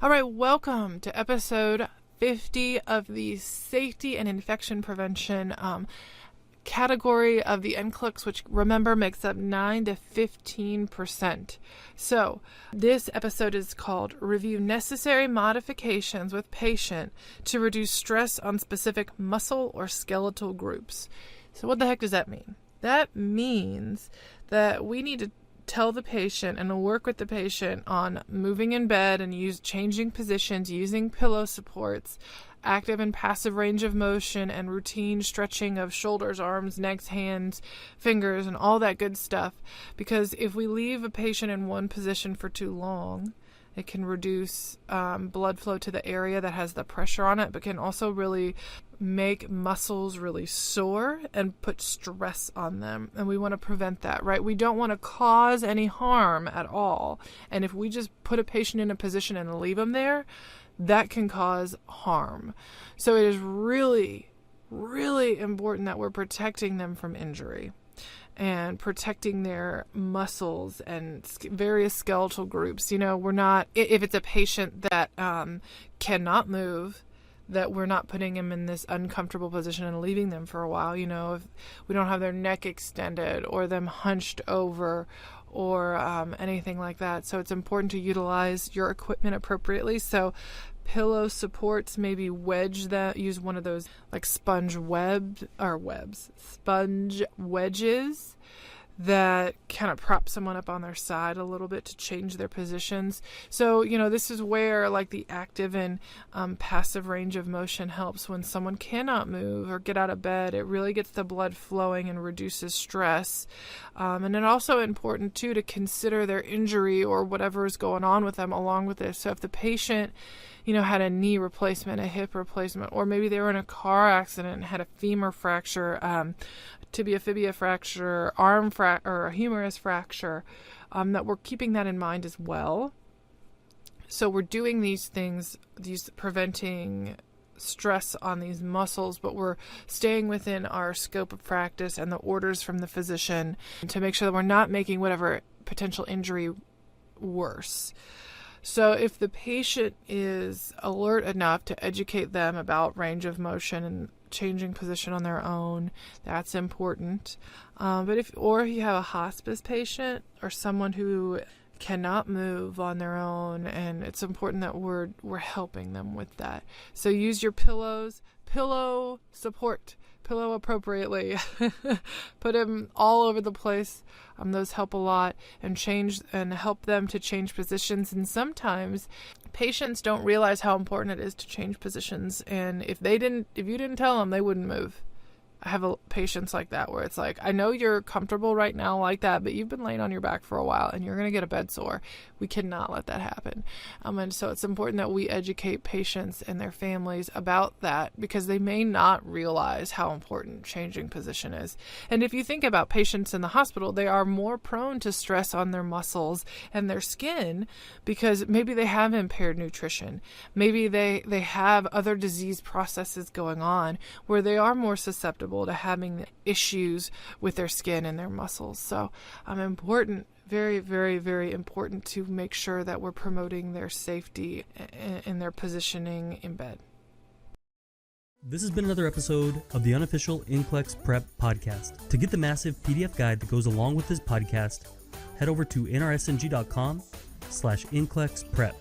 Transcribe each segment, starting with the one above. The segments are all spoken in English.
All right, welcome to episode 50 of the safety and infection prevention category of the NCLEX, which remember makes up 9 to 15%. So this episode is called Review Necessary Modifications with Patient to Reduce Stress on Specific Muscle or Skeletal Groups. So what the heck does that mean? That means that we need to tell the patient and work with the patient on moving in bed and changing positions, using pillow supports, active and passive range of motion, and routine stretching of shoulders, arms, necks, hands, fingers, and all that good stuff. Because if we leave a patient in one position for too long, it can reduce blood flow to the area that has the pressure on it, but can also really make muscles really sore and put stress on them. And we want to prevent that, right? We don't want to cause any harm at all. And if we just put a patient in a position and leave them there, that can cause harm. So it is really, really important that we're protecting them from injury and protecting their muscles and various skeletal groups. You know, if it's a patient that cannot move, that we're not putting them in this uncomfortable position and leaving them for a while. You know, if we don't have their neck extended or them hunched over or anything like that. So it's important to utilize your equipment appropriately. So pillow supports, maybe use one of those like sponge wedges that kind of prop someone up on their side a little bit to change their positions. So, you know, this is where like the active and passive range of motion helps when someone cannot move or get out of bed. It really gets the blood flowing and reduces stress. And it's also important too to consider their injury or whatever is going on with them along with this. So if the patient, you know, had a knee replacement, a hip replacement, or maybe they were in a car accident and had a femur fracture, tibia-fibia fracture, or a humerus fracture, that we're keeping that in mind as well. So we're doing these things, preventing stress on these muscles, but we're staying within our scope of practice and the orders from the physician to make sure that we're not making whatever potential injury worse. So if the patient is alert enough to educate them about range of motion and changing position on their own, that's important. But if you have a hospice patient or someone who cannot move on their own, and it's important that we're helping them with that. So use your pillow support. Pillow appropriately. Put them all over the place. Those help a lot, and help them to change positions. And sometimes patients don't realize how important it is to change positions. And if you didn't tell them, they wouldn't move. I have patients like that where it's like, I know you're comfortable right now like that, but you've been laying on your back for a while and you're going to get a bed sore. We cannot let that happen. And so it's important that we educate patients and their families about that, because they may not realize how important changing position is. And if you think about patients in the hospital, they are more prone to stress on their muscles and their skin because maybe they have impaired nutrition. Maybe they have other disease processes going on where they are more susceptible to having issues with their skin and their muscles. So important, very, very, very important to make sure that we're promoting their safety in their positioning in bed. This has been another episode of the unofficial NCLEX Prep Podcast. To get the massive PDF guide that goes along with this podcast, head over to nrsng.com/NCLEX-Prep.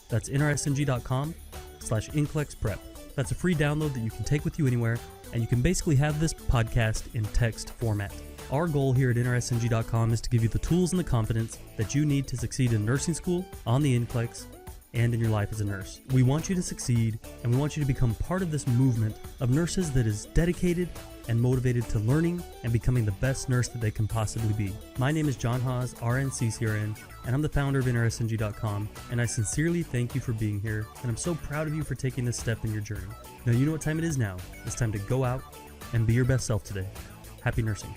That's nrsng.com/NCLEX-Prep. That's a free download that you can take with you anywhere, and you can basically have this podcast in text format. Our goal here at NRSNG.com is to give you the tools and the confidence that you need to succeed in nursing school, on the NCLEX, and in your life as a nurse. We want you to succeed, and we want you to become part of this movement of nurses that is dedicated and motivated to learning and becoming the best nurse that they can possibly be. My name is John Haas, RN CCRN, and I'm the founder of NRSNG.com, and I sincerely thank you for being here, and I'm so proud of you for taking this step in your journey. Now you know what time it is now. It's time to go out and be your best self today. Happy nursing.